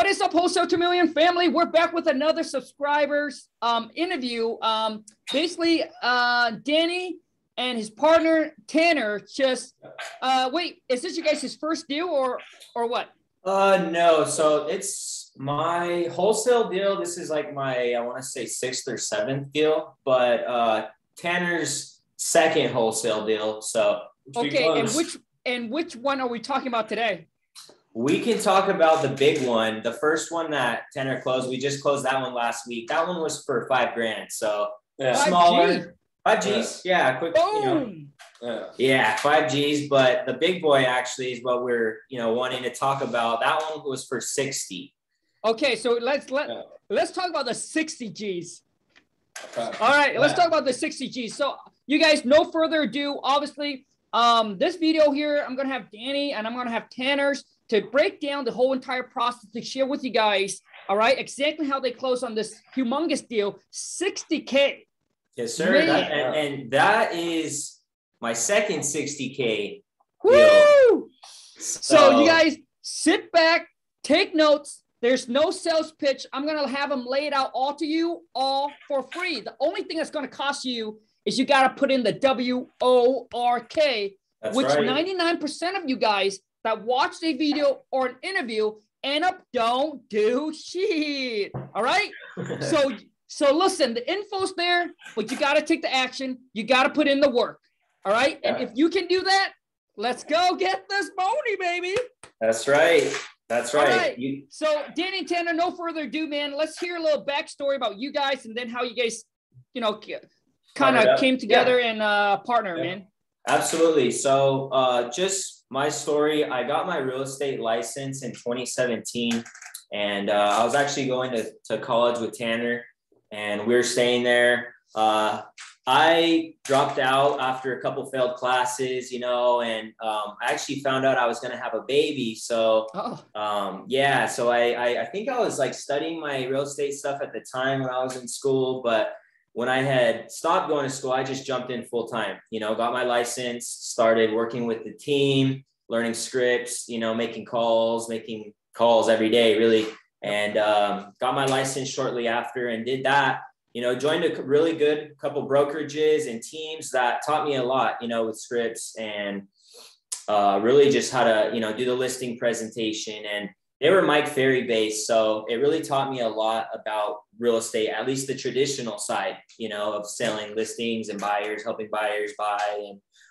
What is up, Wholesale to Million family? We're back with another subscribers interview. Basically, Danny and his partner Tanner just wait. Is this you guys' first deal or what? No. So it's my wholesale deal. This is like my, I want to say 6th or 7th deal, but Tanner's second wholesale deal. So okay, and which one are we talking about today? We can talk about the big one. The first one that Tanner closed, we just closed that one last week. That one was for $5,000. So smaller, 5 G's. Yeah, quick. Boom. Yeah, 5 G's. But the big boy actually is what we're wanting to talk about. That one was for 60. Okay, so let's talk about the 60 G's. Okay. All right, let's talk about the 60 G's. So you guys, no further ado. Obviously, this video here, I'm gonna have Danny and I'm gonna have Tanner's to break down the whole entire process to share with you guys, all right, exactly how they close on this humongous deal, 60K. Yes, sir. And that is my second 60K deal. Woo! So you guys sit back, take notes. There's no sales pitch. I'm going to have them lay it out all to you, all for free. The only thing that's going to cost you is you got to put in the WORK, which right. 99% of you guys that watched a video or an interview end up don't do shit. All right. So listen, the info's there, but you got to take the action. You got to put in the work. All right. And if you can do that, let's go get this money, baby. That's right. That's right. All right. So Danny and Tanner, no further ado, man. Let's hear a little backstory about you guys and then how you guys, kind of came together and partner, man. Absolutely. So just my story, I got my real estate license in 2017, and I was actually going to college with Tanner, and we were staying there. I dropped out after a couple failed classes, and I actually found out I was going to have a baby. So, so I think I was like studying my real estate stuff at the time when I was in school, but when I had stopped going to school, I just jumped in full time, got my license, started working with the team, learning scripts, making calls every day, really. And got my license shortly after and did that, joined a really good couple brokerages and teams that taught me a lot, with scripts and really just how to, do the listing presentation. And they were Mike Ferry based. So it really taught me a lot about real estate, at least the traditional side, of selling listings and buyers, helping buyers buy.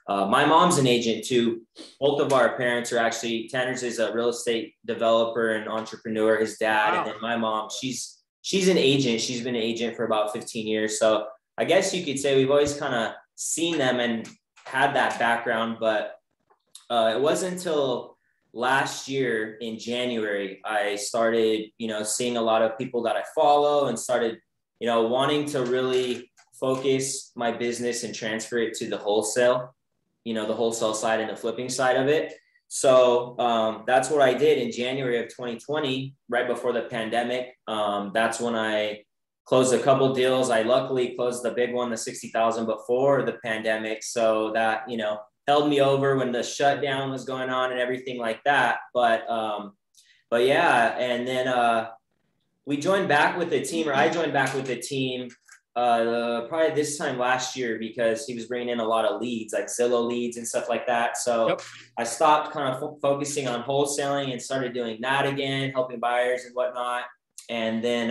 And my mom's an agent too. Both of our parents are actually, Tanner's is a real estate developer and entrepreneur, his dad. Wow. And then my mom, she's an agent. She's been an agent for about 15 years. So I guess you could say we've always kind of seen them and had that background, but it wasn't until last year in January, I started, seeing a lot of people that I follow and started, wanting to really focus my business and transfer it to the wholesale, the wholesale side and the flipping side of it. So that's what I did in January of 2020, right before the pandemic. That's when I closed a couple deals. I luckily closed the big one, the 60,000 before the pandemic. So that, held me over when the shutdown was going on and everything like that. But yeah. And then we joined back with the team, or I joined back with the team probably this time last year, because he was bringing in a lot of leads, like Zillow leads and stuff like that. So I stopped kind of focusing on wholesaling and started doing that again, helping buyers and whatnot. And then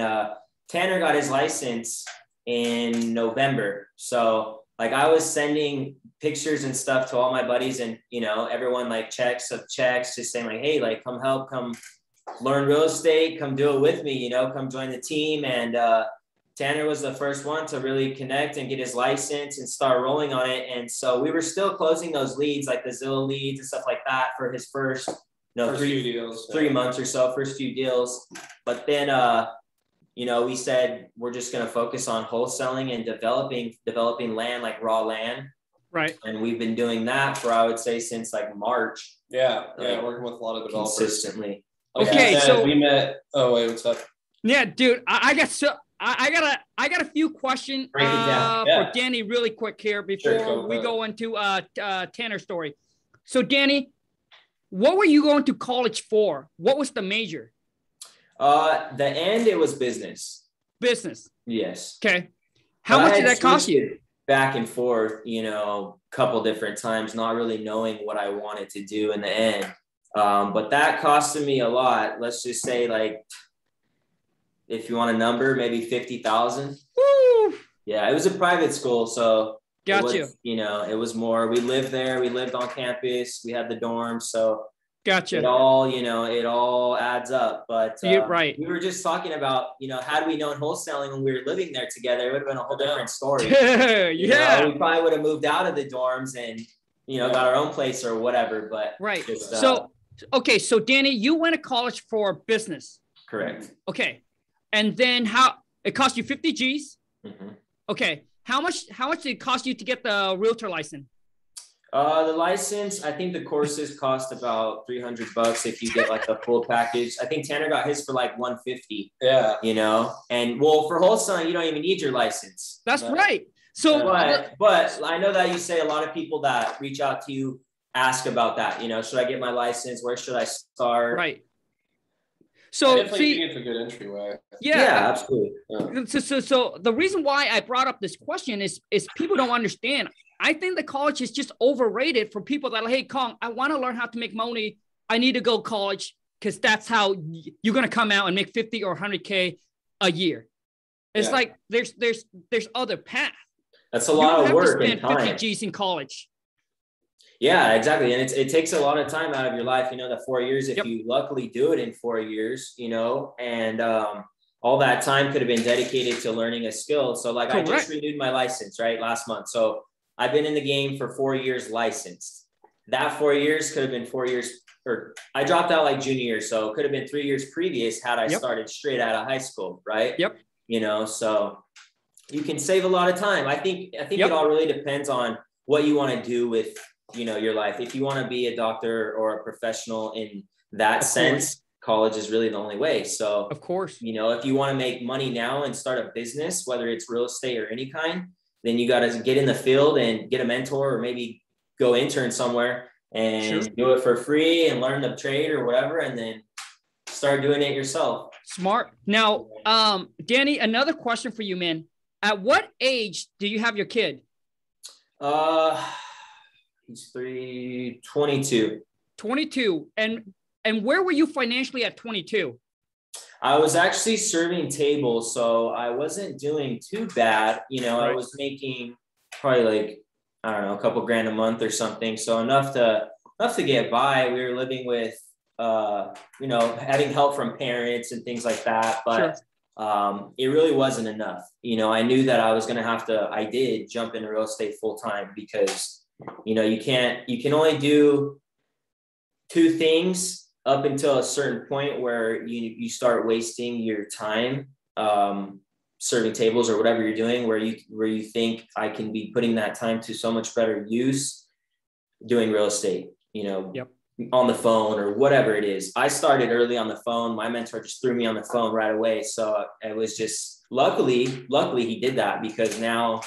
Tanner got his license in November. So like I was sending pictures and stuff to all my buddies, and everyone like checks, just saying like, hey, like come help, come learn real estate, come do it with me, come join the team. And Tanner was the first one to really connect and get his license and start rolling on it. And so we were still closing those leads, like the Zillow leads and stuff like that, for his first 3 months or so, first few deals. But then we said we're just going to focus on wholesaling and developing land, like raw land. Right. And we've been doing that for, I would say, since like March. Yeah. Working with a lot of developers. Consistently. Okay. So we met. Oh, wait, what's up? Yeah, dude, I got a few questions for Danny really quick here before we go into Tanner's story. So Danny, what were you going to college for? What was the major? The end, it was business. Business. Yes. Okay. How much did that cost you? Back and forth, a couple different times, not really knowing what I wanted to do in the end. But that costed me a lot. Let's just say, like, if you want a number, maybe 50,000. Woo! Yeah, it was a private school, so got you. It was more. We lived there. We lived on campus. We had the dorms, so gotcha. It all adds up. But right. We were just talking about, had we known wholesaling when we were living there together, it would have been a whole different story. Yeah. We probably would have moved out of the dorms and got our own place or whatever. But right. So Danny, you went to college for business. Correct. Okay. And then how it cost you 50 G's? Mm-hmm. Okay. How much did it cost you to get the realtor license? The license, I think the courses cost about $300 if you get like the full package. I think Tanner got his for like $150. Yeah. And well, for wholesaling, you don't even need your license. That's right. So, but I know that you say a lot of people that reach out to you ask about that. Should I get my license? Where should I start? Right. So I think it's a good entryway. Yeah, absolutely. Yeah. So the reason why I brought up this question is people don't understand. I think the college is just overrated for people that are, hey, Khang, I want to learn how to make money. I need to go to college because that's how you're going to come out and make 50 or 100K a year. It's like there's other path. That's a lot of work and time. 50 G's in college. Yeah, exactly. And it takes a lot of time out of your life, the 4 years, if you luckily do it in 4 years, and all that time could have been dedicated to learning a skill. So like Correct. I just renewed my license, right, last month. So I've been in the game for 4 years licensed. That 4 years could have been 4 years, or I dropped out like junior year. So it could have been 3 years previous had I started straight out of high school, right? Yep. So you can save a lot of time. I think it all really depends on what you want to do with your life. If you want to be a doctor or a professional in that sense, college is really the only way. So of course, if you want to make money now and start a business, whether it's real estate or any kind, then you got to get in the field and get a mentor or maybe go intern somewhere and do it for free and learn the trade or whatever. And then start doing it yourself. Smart. Now, Danny, another question for you, man. At what age do you have your kid? He's 22. 22. And where were you financially at 22? I was actually serving tables, so I wasn't doing too bad. Right. I was making probably like, I don't know, a couple grand a month or something. So enough to get by. We were living with, having help from parents and things like that. But it really wasn't enough. I knew that I was going to I did jump into real estate full time because you can only do two things up until a certain point where you start wasting your time serving tables or whatever you're doing, where you think I can be putting that time to so much better use doing real estate, on the phone or whatever it is. I started early on the phone. My mentor just threw me on the phone right away. So it was just luckily he did that, because now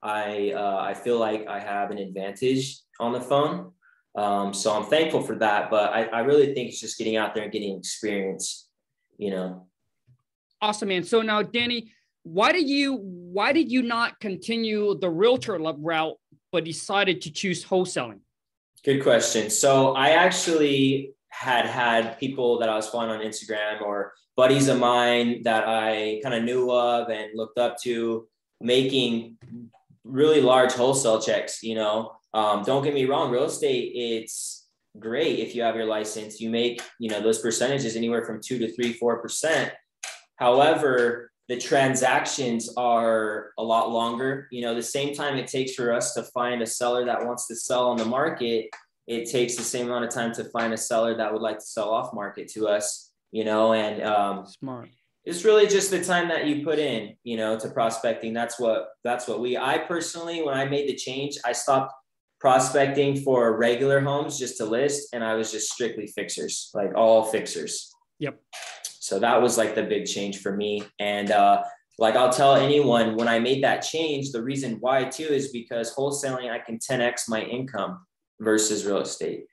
I feel like I have an advantage on the phone. So I'm thankful for that, but I really think it's just getting out there and getting experience, Awesome, man. So now, Danny, why did you not continue the realtor route, but decided to choose wholesaling? Good question. So I actually had people that I was following on Instagram or buddies of mine that I kind of knew of and looked up to making really large wholesale checks, Don't get me wrong, real estate, it's great if you have your license. You make, those percentages anywhere from 2 to 3, 4%. However, the transactions are a lot longer. The same time it takes for us to find a seller that wants to sell on the market, it takes the same amount of time to find a seller that would like to sell off market to us, and smart. It's really just the time that you put in, to prospecting. That's what I personally, when I made the change, I stopped prospecting for regular homes just to list. And I was just strictly fixers, like all fixers. Yep. So that was like the big change for me. And like I'll tell anyone, when I made that change, the reason why too is because wholesaling, I can 10x my income versus real estate.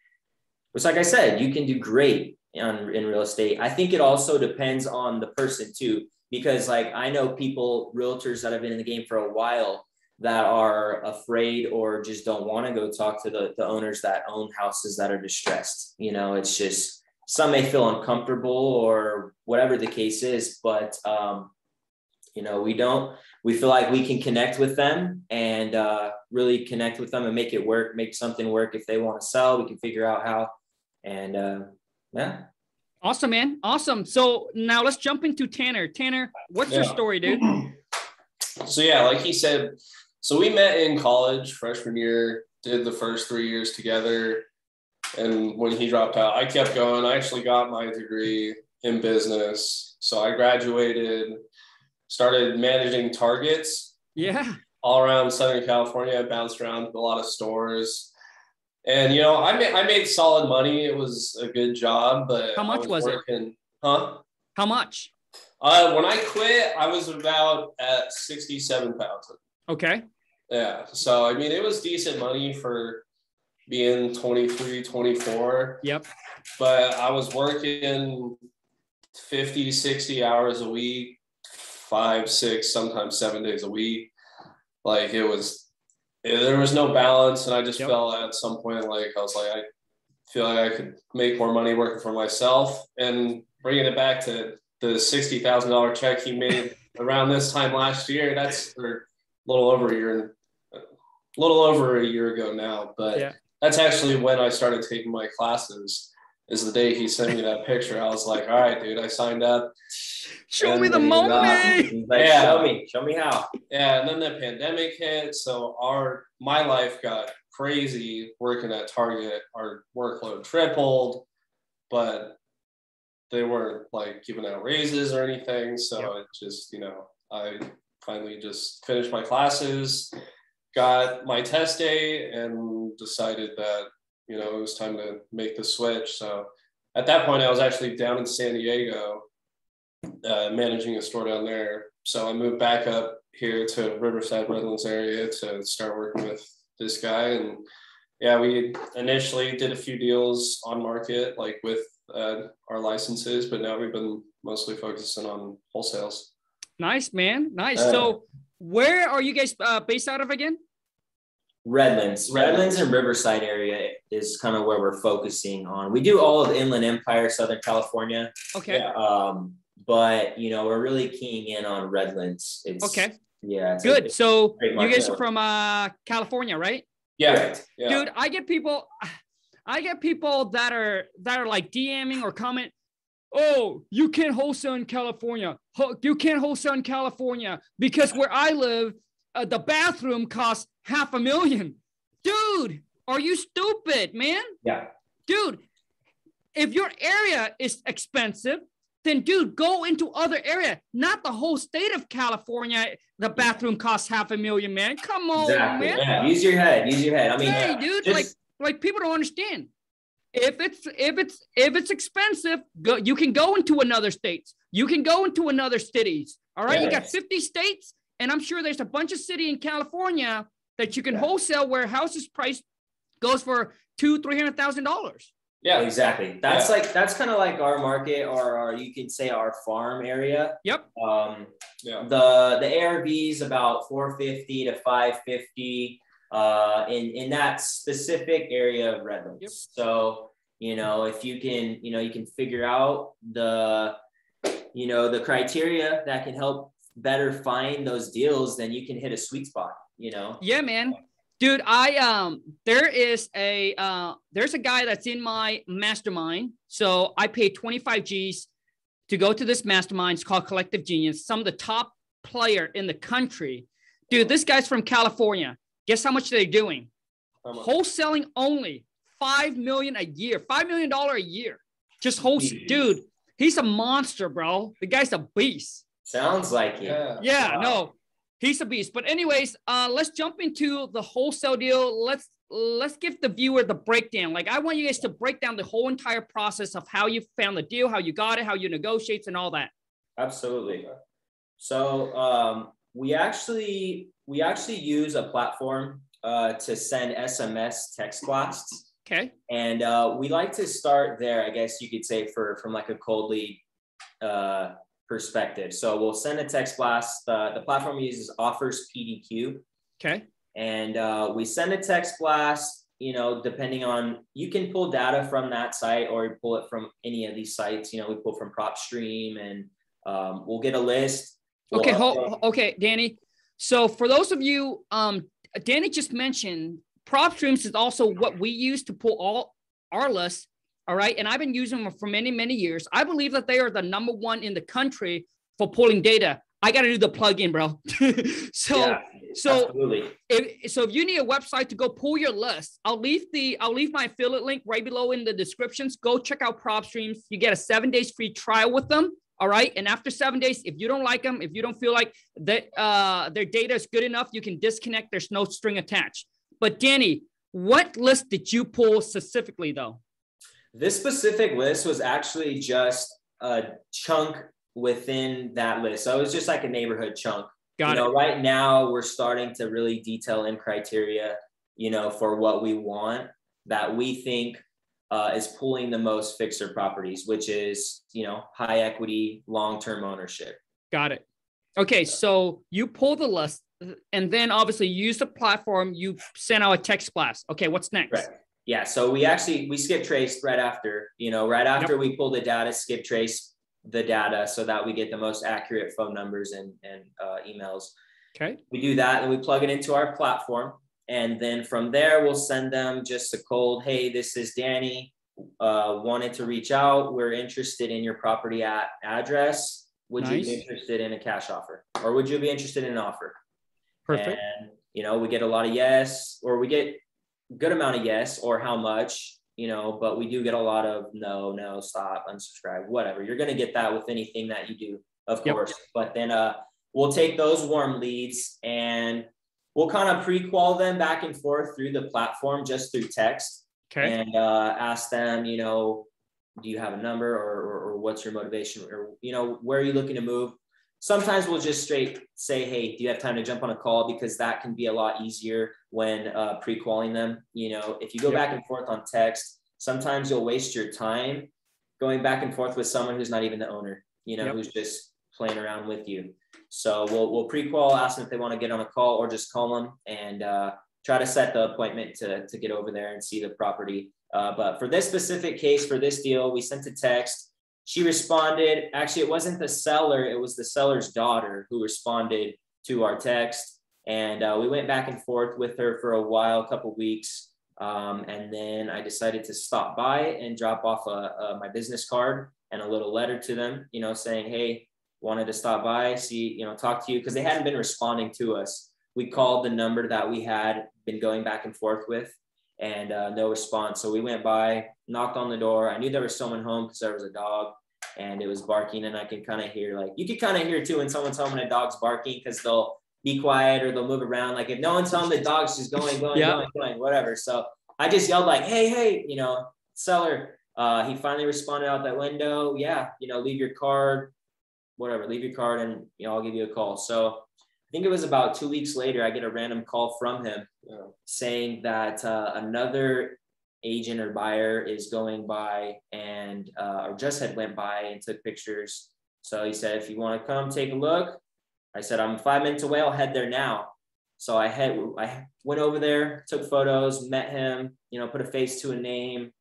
Which, like I said, you can do great in real estate. I think it also depends on the person too, because like I know realtors that have been in the game for a while that are afraid or just don't want to go talk to the owners that own houses that are distressed. It's just some may feel uncomfortable or whatever the case is, but we feel like we can connect with them and really connect with them and make it work, make something work. If they want to sell, we can figure out how. And yeah. Awesome, man. Awesome. So now let's jump into Tanner. Tanner, what's your story, dude? So yeah, like he said, so we met in college freshman year, did the first 3 years together. And when he dropped out, I kept going. I actually got my degree in business. So I graduated, started managing targets. Yeah. All around Southern California. I bounced around a lot of stores. And, I made solid money. It was a good job, but how much was it? Huh? How much? When I quit, I was about at 67,000. Okay. Yeah. So, it was decent money for being 23, 24. Yep. But I was working 50, 60 hours a week, 5, 6, sometimes 7 days a week. Like there was no balance. And I just felt at some point, I feel like I could make more money working for myself. And bringing it back to the $60,000 check he made around this time last year, that's a little over a year ago now. But that's actually when I started taking my classes, is the day he sent me that picture. I was like, all right, dude, I signed up. Show me the Mobi. He's like, show me how. Yeah, and then the pandemic hit, so my life got crazy working at Target. Our workload tripled, but they weren't giving out raises or anything. So it just, I finally just finished my classes, got my test day, and decided that it was time to make the switch. So at that point, I was actually down in San Diego, managing a store down there. So I moved back up here to Riverside, Redlands area to start working with this guy. And yeah, we initially did a few deals on market, with our licenses, but now we've been mostly focusing on wholesales. Nice, man. Nice. So where are you guys based out of again? Redlands and Riverside area is kind of where we're focusing on. We do all of the Inland Empire, Southern California. Okay. But we're really keying in on Redlands. Okay. Yeah. Good. So you guys are from California, right? Yeah. Dude, I get people that are DMing or comment, oh, you can't wholesale in California. You can't wholesale in California because where I live, the bathroom costs $500,000. Dude, are you stupid, man? Yeah. Dude, if your area is expensive, then dude, go into other area. Not the whole state of California. The bathroom costs $500,000, man. Come on, man. Yeah. Use your head. Hey, dude, like people don't understand. If it's expensive, you can go into another states. You can go into another cities. All right. You got 50 states. And I'm sure there's a bunch of city in California that you can wholesale where houses price goes for $200,000-$300,000. Yeah, exactly. That's that's kind of like our market, or you could say our farm area. Yep. The ARVs about 450 to 550 in that specific area of Redlands. Yep. So if you can you can figure out the criteria that can help better find those deals, then you can hit a sweet spot. Yeah, man. Dude, there's a guy that's in my mastermind. So I paid 25 G's to go to this mastermind. It's called Collective Genius. Some of the top player in the country. Dude, this guy's from California. Guess how much they're doing? Wholesaling only, $5 million a year, $5 million a year. Just wholesale. Dude, he's a monster, bro. The guy's a beast. Sounds like it. Yeah, wow. No. He's a beast. But anyways, let's jump into the wholesale deal. Let's give the viewer the breakdown. I want you guys to break down the whole entire process of how you found the deal, how you got it, how you negotiate, and all that. Absolutely. So we actually use a platform to send SMS text blasts. Okay. And we like to start there, I guess you could say, from like a cold lead perspective. So we'll send a text blast. The platform we use is Offers PDQ. Okay. And we send a text blast, you know, depending on, you can pull data from that site or you pull it from any of these sites. You know, we pull from PropStream, and we'll get a list. Okay, Danny. So for those of you, Danny just mentioned PropStreams is also what we use to pull all our lists. All right. And I've been using them for many, many years. I believe that they are the #1 in the country for pulling data. I got to do the plug-in, bro. So if you need a website to go pull your list, I'll leave my affiliate link right below in the descriptions. Go check out PropStreams. You get a 7 days free trial with them. All right. And after 7 days, if you don't like them, if you don't feel like that their data is good enough, you can disconnect. There's no string attached. But Danny, what list did you pull specifically though? This specific list was actually just a chunk within that list. So it was just like a neighborhood chunk. Got it. Right now we're starting to really detail in criteria, you know, for what we want that we think is pulling the most fixer properties, which is, you know, high equity, long-term ownership. Got it. Okay. So you pull the list and then obviously you use the platform, you send out a text blast. Okay. What's next? Right. Yeah. So we skip traced right after, we pull the data, skip trace the data so that we get the most accurate phone numbers and emails. Okay. We do that and we plug it into our platform. And then from there, we'll send them just a cold, hey, this is Danny, wanted to reach out. We're interested in your property at address. Would you be interested in a cash offer? Or would you be interested in an offer? Perfect. And, we get a lot of yes, or we get a good amount of yes, or how much, but we do get a lot of no, stop, unsubscribe, whatever. You're going to get that with anything that you do, of course. But then we'll take those warm leads and we'll kind of pre-qual them back and forth through the platform, just through text. Okay. And ask them, do you have a number or what's your motivation, or, where are you looking to move? Sometimes we'll just straight say, hey, do you have time to jump on a call? Because that can be a lot easier when pre-qualling them. If you go back and forth on text, sometimes you'll waste your time going back and forth with someone who's not even the owner, who's just playing around with you. So we'll pre-qual, ask them if they want to get on a call, or just call them and try to set the appointment to get over there and see the property. But for this specific case, for this deal, we sent a text. She responded. Actually, it wasn't the seller. It was the seller's daughter who responded to our text. And we went back and forth with her for a while, a couple of weeks. And then I decided to stop by and drop off my business card and a little letter to them, saying, hey, wanted to stop by, see, talk to you, because they hadn't been responding to us. We called the number that we had been going back and forth with, and no response. So we went by, knocked on the door. I knew there was someone home because there was a dog and it was barking, and I can kind of hear, you could kind of hear too when someone's home and a dog's barking, because they'll be quiet or they'll move around. Like if no one's home, the dog's just going, whatever. So I just yelled hey, seller. He finally responded out that window. Yeah, leave your card, whatever, leave your card and I'll give you a call. So I think it was about 2 weeks later, I get a random call from him saying that another agent or buyer is going by and or just had went by and took pictures. So he said, if you want to come take a look. I said, I'm 5 minutes away, I'll head there now. So I went over there, took photos, met him, put a face to a name,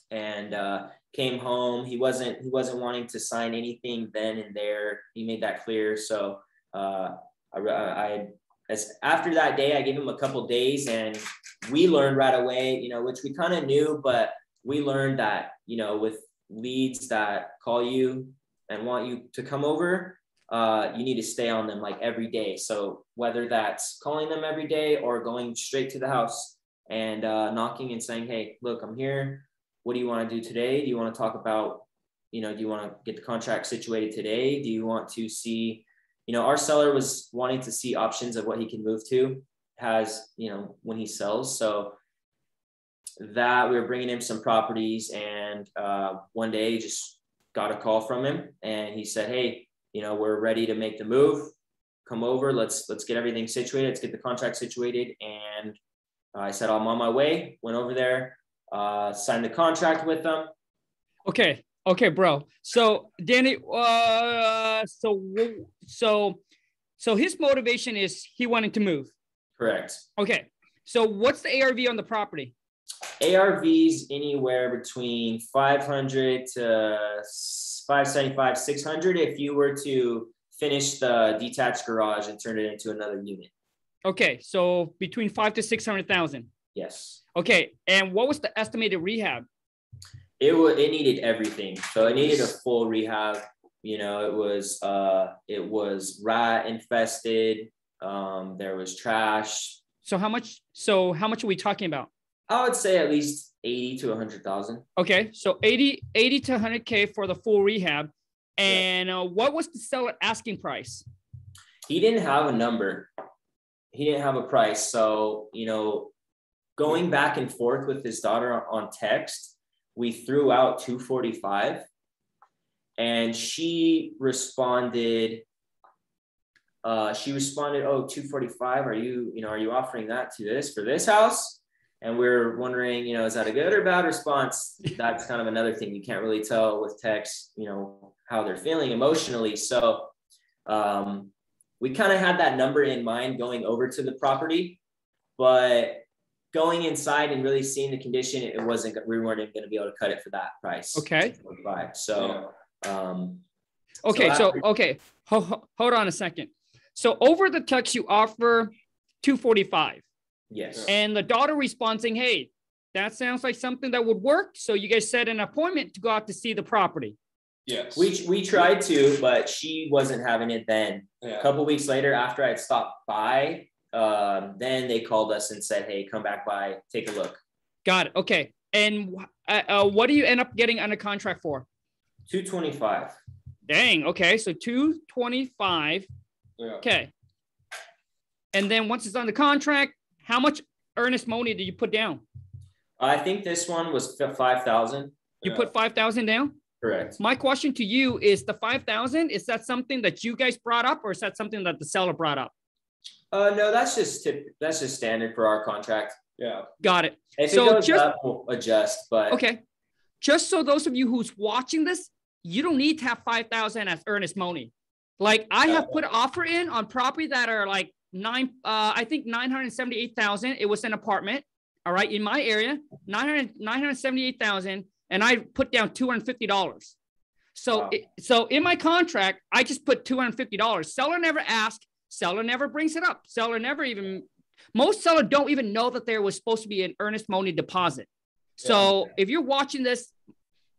and came home. He wasn't wanting to sign anything then and there. He made that clear. So after that day, I gave him a couple days, and we learned right away, which we kind of knew, but we learned that, with leads that call you and want you to come over, you need to stay on them every day. So whether that's calling them every day or going straight to the house and knocking and saying, hey, look, I'm here. What do you want to do today? Do you want to talk about, do you want to get the contract situated today? Do you want to see, our seller was wanting to see options of what he can move to, when he sells. So that we were bringing him some properties, and one day just got a call from him, and he said, hey, we're ready to make the move. Come over. Let's get everything situated. Let's get the contract situated. And I said, I'm on my way. Went over there. signed the contract with them. Okay. Okay, bro. So Danny, so his motivation is he wanted to move. Correct. Okay. So what's the ARV on the property? ARVs anywhere between 500 to 575, 600 if you were to finish the detached garage and turn it into another unit. Okay, so between 500 to 600,000. Yes. Okay, and what was the estimated rehab? It needed everything. So it needed a full rehab. You know, it was rat infested. There was trash. So how much are we talking about? I would say at least 80 to 100,000. Okay, so 80 to 100K for the full rehab. And what was the seller asking price? He didn't have a number. He didn't have a price. So, you know, going back and forth with his daughter on text, we threw out 245 and she responded, oh, 245. Are you offering that to this for this house? And we're wondering, you know, is that a good or bad response? That's kind of another thing. You can't really tell with text, you know, how they're feeling emotionally. So we kind of had that number in mind going over to the property, but going inside and really seeing the condition, we weren't even going to be able to cut it for that price. Okay. So, hold on a second. So over the text, you offer 245. Yes. And the daughter responds saying, hey, that sounds like something that would work. So you guys set an appointment to go out to see the property. Yes. We tried to, but she wasn't having it then. Yeah. A couple weeks later, after I'd stopped by, then they called us and said, hey, come back by, take a look. Got it. Okay. And what do you end up getting under contract for? 225. Dang. Okay. So 225. Yeah. Okay. And then once it's on the contract, how much earnest money did you put down? I think this one was 5,000. You put 5,000 down? Correct. My question to you is the 5,000, is that something that you guys brought up or is that something that the seller brought up? No, that's just standard for our contract. Yeah. Got it. If it goes up, we'll adjust, but. Okay. Just so those of you who's watching this, you don't need to have 5,000 as earnest money. Like I have put an offer in on property that are like I think 978,000. It was an apartment. All right. In my area, 978,000. And I put down $250. So, wow. So in my contract, I just put $250. Seller never asked. Seller never brings it up. Most sellers don't even know that there was supposed to be an earnest money deposit. So if you're watching this,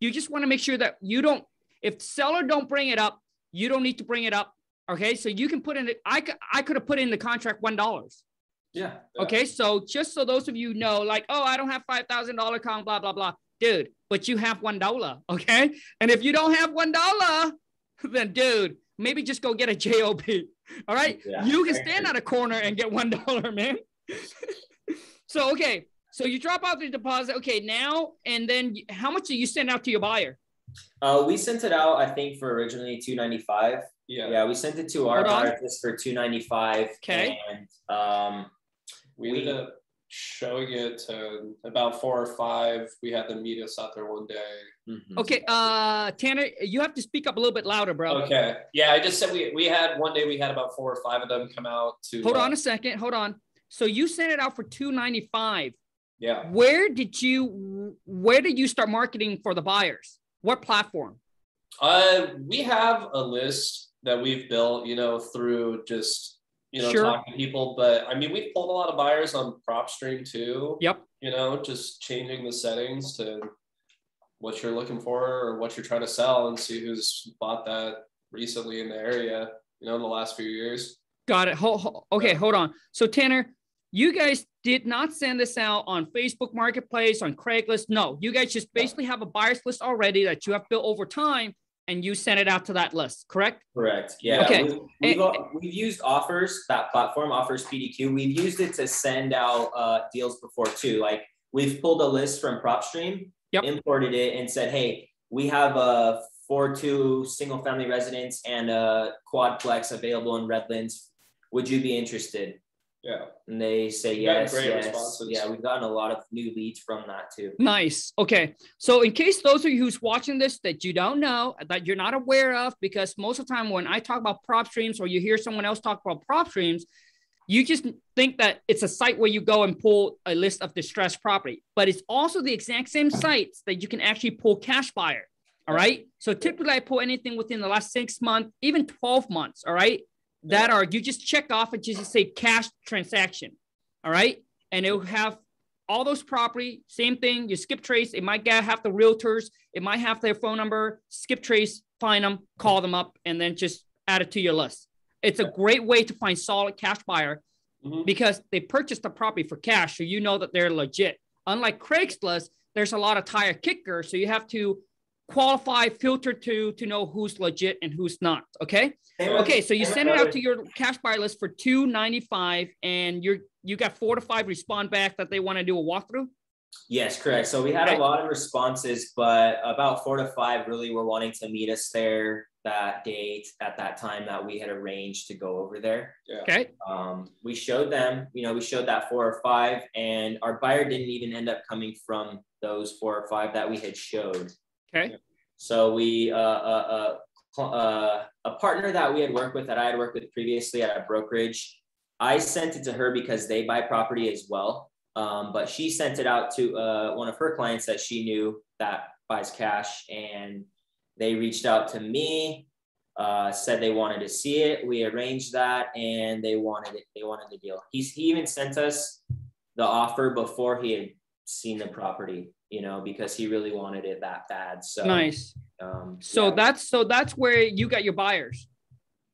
you just want to make sure that if seller don't bring it up, you don't need to bring it up. Okay. So you can put in I could have put in the contract $1. Yeah. Okay. So just so those of you know, like, oh, I don't have $5,000 Khang, blah, blah, blah. Dude, but you have $1. Okay. And if you don't have $1, then dude, maybe just go get a JOB. All right. Yeah. You can stand at a corner and get $1, man. So, okay. So you drop out the deposit. Okay. Now, and then how much do you send out to your buyer? We sent it out, I think, for originally $295. Yeah. We sent it to our buyer just for $295. Okay. And we ended up showing it to about 4 or 5. We had them meet us out there one day. Mm-hmm. Okay, Tanner, you have to speak up a little bit louder, bro. Okay. Yeah, I just said we had one day we had about 4 or 5 of them come out to. Hold on a second. Hold on. So you sent it out for $295. Yeah. Where did you start marketing for the buyers? What platform? We have a list that we've built, through just talking to people. But I mean, we've pulled a lot of buyers on PropStream too. Yep. Just changing the settings to what you're looking for or what you're trying to sell and see who's bought that recently in the area, in the last few years. Got it. Okay, hold on. So Tanner, you guys did not send this out on Facebook Marketplace, on Craigslist. No, you guys just basically have a buyer's list already that you have built over time and you sent it out to that list, correct? Correct. Yeah. Okay. We've used Offers, that platform, Offers PDQ. We've used it to send out deals before too. Like we've pulled a list from PropStream, imported it and said, hey, we have a 4-2 single family residence and a quadplex available in Redlands. Would you be interested? Yeah. And they say yes, yes. Yeah, we've gotten a lot of new leads from that too. Nice. Okay. So in case those of you who's watching this that you don't know, that you're not aware of, because most of the time when I talk about prop streams or you hear someone else talk about prop streams, you just think that it's a site where you go and pull a list of distressed property, but it's also the exact same sites that you can actually pull cash buyer. All right. So typically I pull anything within the last 6 months, even 12 months. All right. That are, you just check off and just say cash transaction. All right. And it'll have all those property, same thing. You skip trace. It might have the realtors. It might have their phone number, skip trace, find them, call them up, and then just add it to your list. It's a great way to find solid cash buyer because they purchased the property for cash. So you know that they're legit. Unlike Craigslist, there's a lot of tire kickers. So you have to qualify, filter to know who's legit and who's not. Okay. Okay. So you send it out to your cash buyer list for $295 and you got 4 to 5 respond back that they want to do a walkthrough. Yes, correct. So we had a lot of responses, but about 4 to 5 really were wanting to meet us there that date at that time that we had arranged to go over there. Yeah. Okay. We showed them, we showed that 4 or 5, and our buyer didn't even end up coming from those 4 or 5 that we had showed. Okay. So we, a partner that we had worked with, that I had worked with previously at a brokerage, I sent it to her because they buy property as well. But she sent it out to one of her clients that she knew that buys cash, and they reached out to me, said they wanted to see it. We arranged that, and they wanted it. They wanted the deal. He even sent us the offer before he had seen the property, because he really wanted it that bad. So nice. So that's where you got your buyers.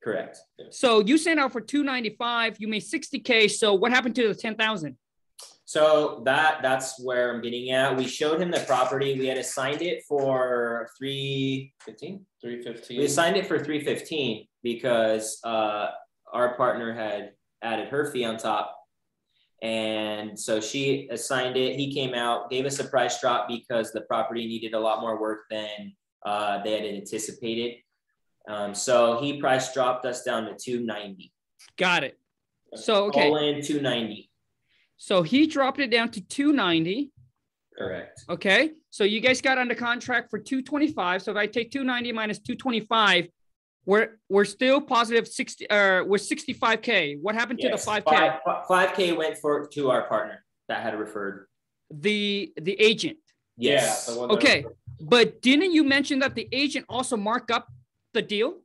Correct. So you sent out for $295. You made $60K. So what happened to the $10,000? So that's where I'm getting at. We showed him the property. We had assigned it for $315. We assigned it for $315 because our partner had added her fee on top. And so she assigned it. He came out, gave us a price drop because the property needed a lot more work than they had anticipated. So he price dropped us down to $290. Got it. So, okay. All in $290. So he dropped it down to $290. Correct. Okay. So you guys got under contract for $225. So if I take $290 minus $225, we're still positive 60. We're $65K. What happened to the $5K? $5K went to our partner that had referred the agent. Yes. Yeah, okay. But didn't you mention that the agent also marked up the deal?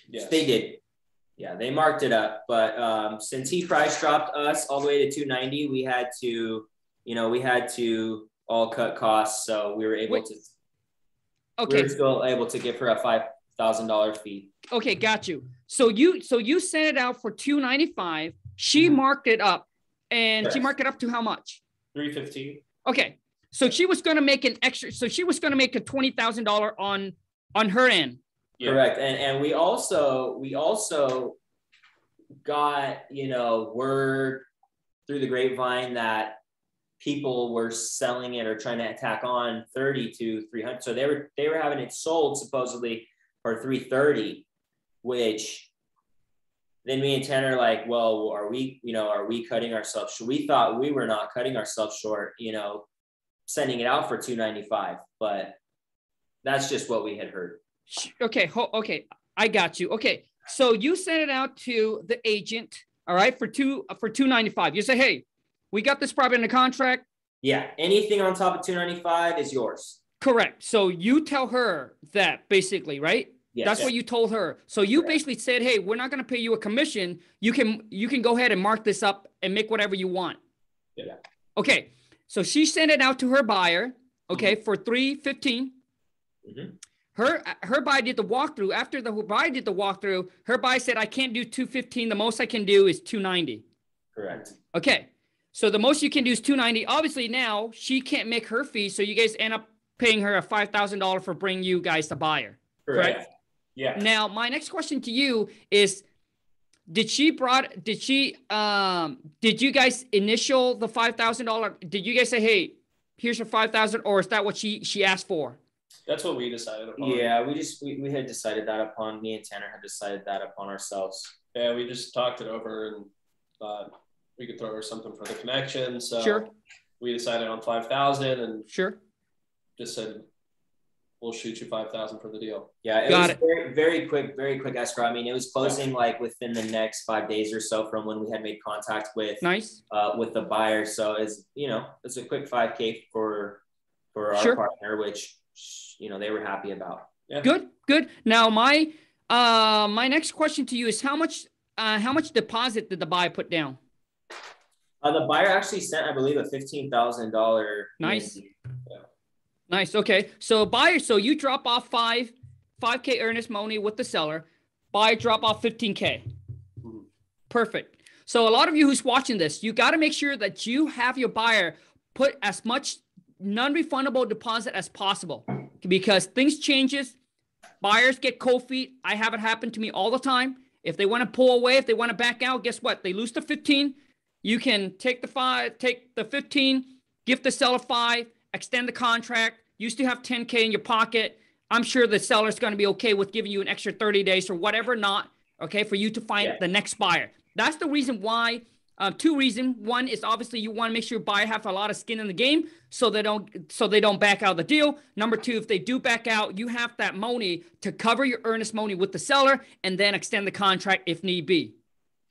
Yes, they did. Yeah, they marked it up, but since he price dropped us all the way to $290, we had to all cut costs, so we were able to. Okay. We were still able to give her a $5,000 fee. Okay, got you. So you sent it out for $295. She marked it up, and correct. She marked it up to how much? $315. Okay, so she was going to make an extra. So she was going to make a $20,000 on her end. Yeah. Correct. And we also got, word through the grapevine that people were selling it or trying to tack on 30 to 300. So they were having it sold supposedly for 330, which then me and Tanner are like, well, are we cutting ourselves short? We thought we were not cutting ourselves short, sending it out for 295, but that's just what we had heard. Okay. Okay. I got you. Okay. So you sent it out to the agent. All right. For $295. You say, hey, we got this property in the contract. Yeah. Anything on top of $295 is yours. Correct. So you tell her that basically, right? Yes. That's what you told her. So you basically said, hey, we're not going to pay you a commission. You can go ahead and mark this up and make whatever you want. Yeah. Okay. So she sent it out to her buyer. Okay. For $315. Mm-hmm. Her buyer did the walkthrough. After the buyer did the walkthrough, her buyer said, I can't do $215. The most I can do is $290. Correct. Okay. So the most you can do is $290. Obviously now she can't make her fee. So you guys end up paying her a $5,000 for bringing you guys the buyer. Correct? Yeah. Now, my next question to you is, did you guys initial the $5,000? Did you guys say, hey, here's your $5,000, or is that what she asked for? That's what we decided upon. Yeah, we had decided that upon, me and Tanner had decided that upon ourselves. Yeah, we just talked it over and thought, we could throw her something for the connection. So sure. We decided on 5,000 and sure. just said, we'll shoot you 5,000 for the deal. Yeah, it was very quick escrow. I mean, it was closing like within the next 5 days or so from when we had made contact with with the buyer. So it's, you know, it's a quick 5K for our partner, which, you know, they were happy about. Yeah. Good. Now my next question to you is how much deposit did the buyer put down? The buyer actually sent, I believe, a $15,000. Nice. Yeah. Nice. Okay. So buyer, so you drop off 5K earnest money with the seller. Buyer drop off 15K. Mm-hmm. Perfect. So a lot of you who's watching this, you got to make sure that you have your buyer put as much non-refundable deposit as possible, because things changes. Buyers get cold feet. I have it happen to me all the time. If they want to pull away, if they want to back out, guess what? They lose the 15. You can take the 15, give the seller 5, extend the contract. You still have 10K in your pocket. I'm sure the seller's going to be okay with giving you an extra 30 days or whatever not, okay, for you to find the next buyer. That's the reason why. 2 reasons. One is obviously you want to make sure your buyer have a lot of skin in the game so they don't back out of the deal. Number 2, if they do back out, you have that money to cover your earnest money with the seller and then extend the contract if need be.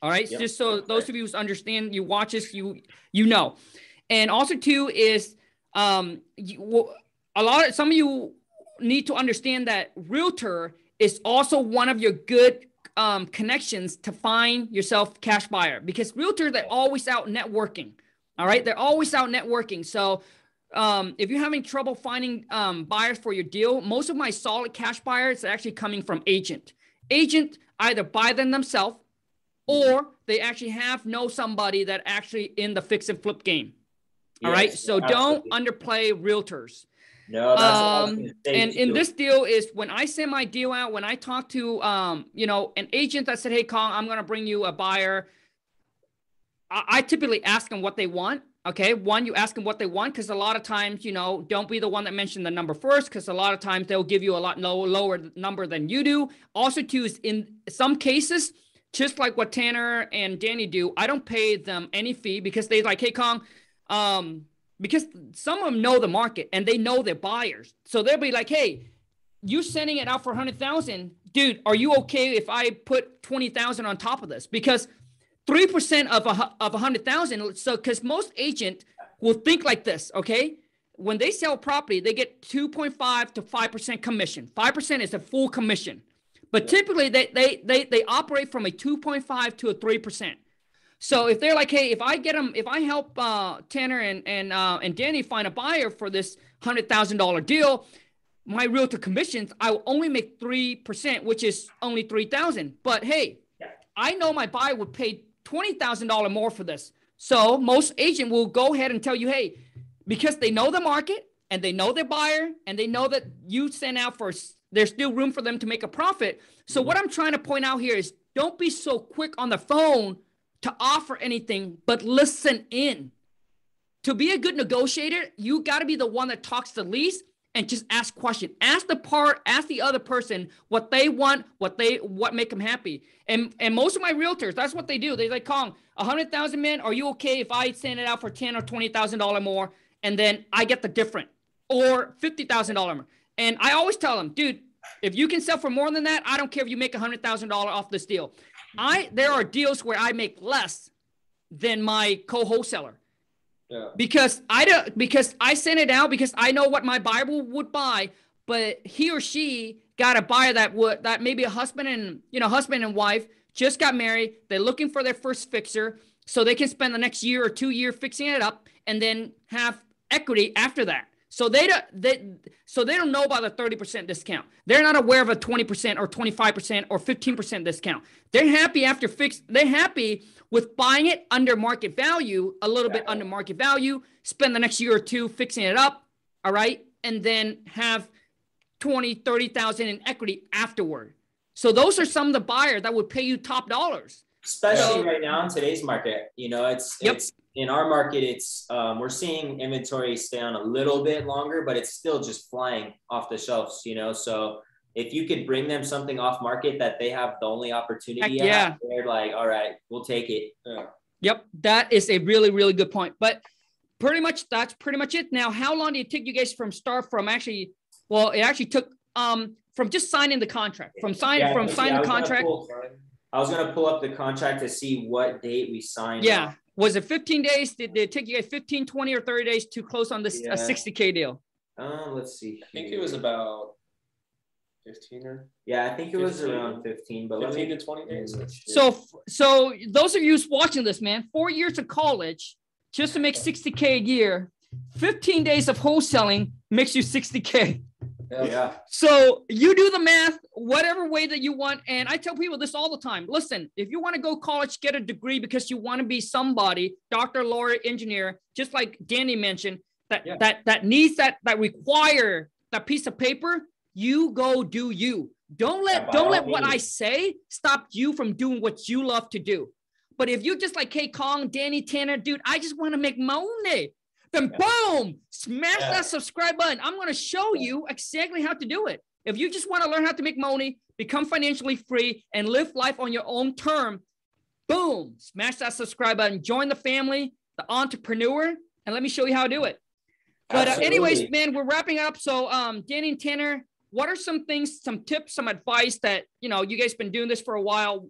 All right. Yep. Just so those of you who understand, you watch this, you know. And also 2 is some of you need to understand that realtor is also one of your good connections to find yourself cash buyer, because realtors, they're always out networking. All right. They're always out networking. So if you're having trouble finding buyers for your deal, most of my solid cash buyers are actually coming from agent either buy them themselves or they actually know somebody that actually in the fix and flip game. All right. So don't underplay realtors. No, that's and in this deal is when I send my deal out, when I talk to, an agent that said, hey, Khang, I'm going to bring you a buyer. I typically ask them what they want. Okay. One, you ask them what they want, because a lot of times, don't be the one that mentioned the number first, because a lot of times they'll give you a lot lower number than you do. Also, too, is in some cases, just like what Tanner and Danny do, I don't pay them any fee, because they like, hey, Khang, because some of them know the market and they know their buyers. So they'll be like, hey, you sending it out for 100,000, dude, are you okay if I put 20,000 on top of this? Because 3% of 100,000. So, because most agent will think like this, okay? When they sell property, they get 2.5 to 5% commission. 5% is a full commission. But typically they operate from a 2.5 to a 3%. So if they're like, hey, if I help Tanner and Danny find a buyer for this $100,000 deal, my realtor commissions, I will only make 3%, which is only $3,000. But hey, I know my buyer would pay $20,000 more for this. So most agent will go ahead and tell you, hey, because they know the market and they know their buyer and they know that you send out for, there's still room for them to make a profit. So what I'm trying to point out here is don't be so quick on the phone to offer anything, but listen in. To be a good negotiator, you got to be the one that talks the least and just ask questions. Ask the other person what they want, what make them happy. And most of my realtors, that's what they do. They're like, Khang, 100,000, man, are you okay if I send it out for $10,000 or $20,000 more, and then I get the different, or $50,000 more? And I always tell them, dude, if you can sell for more than that, I don't care if you make $100,000 off this deal. There are deals where I make less than my co-wholesaler. Yeah. Because I send it out because I know what my buyer would buy, but he or she got a buyer that maybe a husband and wife just got married. They're looking for their first fixer so they can spend the next year or 2 years fixing it up and then have equity after that. So they don't know about a 30% discount. They're not aware of a 20% or 25% or 15% discount. They're happy with buying it under market value, a little bit under market value, spend the next year or 2 fixing it up, all right, and then have 20, 30,000 in equity afterward. So those are some of the buyers that would pay you top dollars. Especially right now in today's market, it's in our market, it's we're seeing inventory stay on a little bit longer, but it's still just flying off the shelves, So if you could bring them something off market that they have the only opportunity at, they're like, all right, we'll take it. Yep. That is a really, really good point. But pretty much, that's pretty much it. Now, how long did it take you guys from actually, well, it actually took, from just signing the contract, signing the contract. I was going to pull up the contract to see what date we signed. Yeah. Was it 15 days? Did it take you guys 15, 20, or 30 days to close on this a $60K deal? Let's see. I think it was about 15 or I think it was around 15, but 15 to 20 days. So those of you who's watching this, man, 4 years of college just to make $60K a year, 15 days of wholesaling makes you $60K. Yeah. So you do the math, whatever way that you want. And I tell people this all the time. Listen, if you want to go college, get a degree because you want to be somebody, doctor, lawyer, engineer, just like Danny mentioned, that needs that require that piece of paper, you go do you. Don't let what I say stop you from doing what you love to do. But if you just like, hey, Khang, Danny, Tanner, dude, I just want to make money. Then boom, smash that subscribe button. I'm going to show you exactly how to do it. If you just want to learn how to make money, become financially free, and live life on your own term, boom, smash that subscribe button. Join the family, the entrepreneur, and let me show you how to do it. But anyways, man, we're wrapping up. So Danny and Tanner, what are some things, some tips, some advice that, you guys been doing this for a while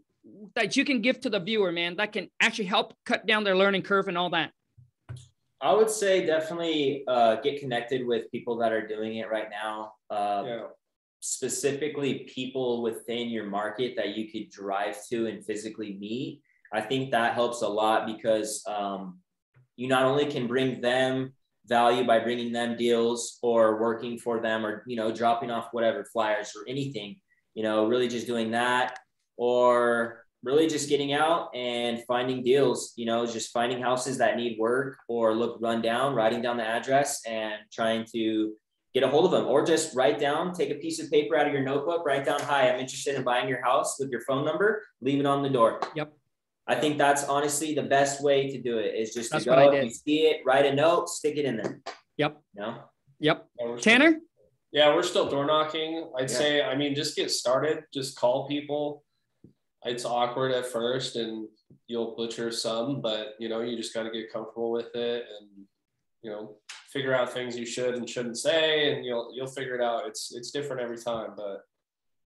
that you can give to the viewer, man, that can actually help cut down their learning curve and all that? I would say definitely get connected with people that are doing it right now. Specifically people within your market that you could drive to and physically meet. I think that helps a lot because you not only can bring them value by bringing them deals or working for them or, dropping off whatever flyers or anything, really just doing that, or really just getting out and finding deals, just finding houses that need work or look run down, writing down the address and trying to get a hold of them, or just take a piece of paper out of your notebook, write down, hi, I'm interested in buying your house, with your phone number, leave it on the door. Yep. I think that's honestly the best way to do it, is just to go, if you see it, write a note, stick it in there. Yep. Yep. Tanner? We're still door knocking. I'd say, just get started, just call people. It's awkward at first and you'll butcher some, but you just got to get comfortable with it and, figure out things you should and shouldn't say, and you'll figure it out. It's different every time, but.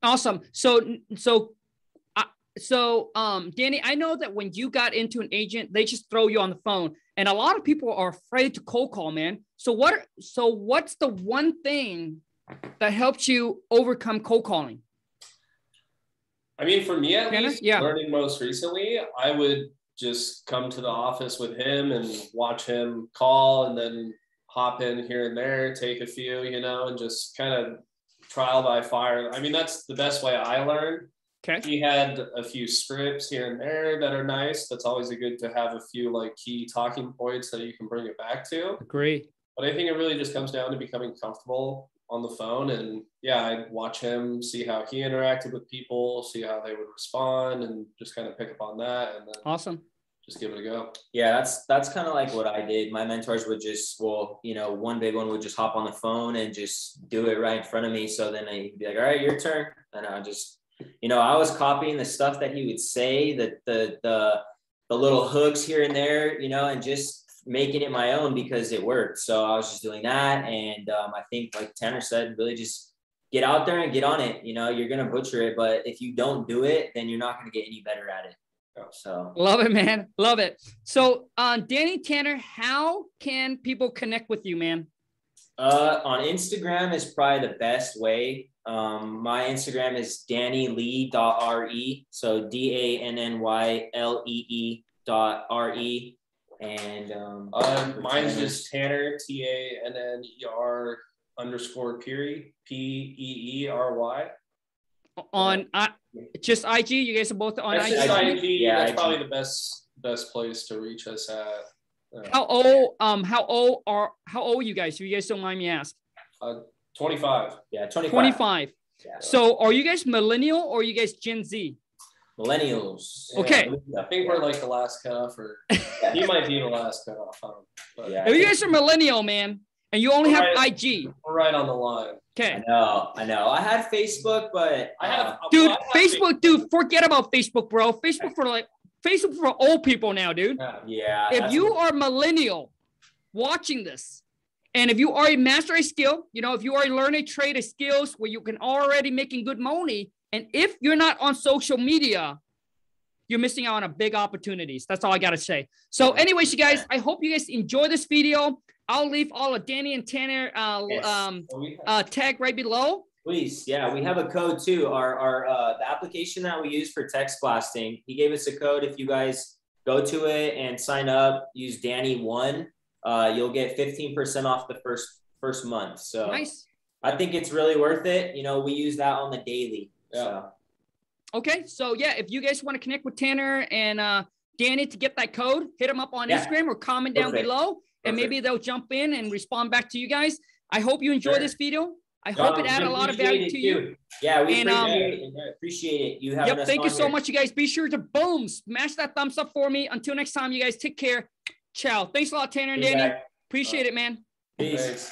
Awesome. So Danny, I know that when you got into an agent, they just throw you on the phone, and a lot of people are afraid to cold call, man. So what's the one thing that helped you overcome cold calling? For me at least, learning most recently, I would just come to the office with him and watch him call and then hop in here and there, take a few, and just kind of trial by fire. That's the best way I learned. Okay. He had a few scripts here and there that are nice. That's always good to have a few key talking points that you can bring it back to. Agree. But I think it really just comes down to becoming comfortable on the phone, and I'd watch him, see how he interacted with people, see how they would respond, and just kind of pick up on that, and then just give it a go. Yeah, that's kind of like what I did. My mentors would just, one big one would just hop on the phone and just do it right in front of me. So then I'd be like, all right, your turn. And I just, I was copying the stuff that he would say, the little hooks here and there, and just making it my own because it worked. So I was just doing that. And I think, like Tanner said, really just get out there and get on it. You're going to butcher it, but if you don't do it, then you're not going to get any better at it. So love it, man. Love it. So Danny, Tanner, how can people connect with you, man? On Instagram is probably the best way. My Instagram is Dannylee.re. So DANNYLEE.RE. And mine's just Tanner, TANNER _Peary, PEERY. On just IG, you guys are both on IG. Just IG. Yeah, that's IG. probably the best place to reach us at. How old are you guys? If you guys don't mind me asking. 25. Yeah, 25. 25. Yeah. So are you guys millennial or are you guys Gen Z? Millennials. Okay. I think we're like the last cutoff, or he might be the last cutoff. If you guys are millennial, man, and you only have IG. We're right on the line. Okay. I know. I had Facebook, but I have Facebook, dude, forget about Facebook, bro. Facebook for Facebook for old people now, dude. Yeah. If you are millennial watching this, and if you already master a skill, you know, if you already learn a trade, a skills where you can already making good money, and if you're not on social media, you're missing out on a big opportunities. That's all I got to say. So anyways, you guys, I hope you guys enjoy this video. I'll leave all of Danny and Tanner tag right below. Please. Yeah, we have a code too. The application that we use for text blasting, he gave us a code. If you guys go to it and sign up, use Danny1, you'll get 15% off the first month. So nice. I think it's really worth it. You know, we use that on the daily. Yeah. So. Okay. So yeah, if you guys want to connect with Tanner and Danny to get that code, hit them up on Instagram or comment down below, and maybe they'll jump in and respond back to you guys. I hope you enjoy this video. I hope it added a lot of value to you. Yeah, we appreciate it. You have thank you so much, you guys. Be sure to smash that thumbs up for me. Until next time, you guys take care. Ciao. Thanks a lot, Tanner and Danny. Appreciate it, man. Peace.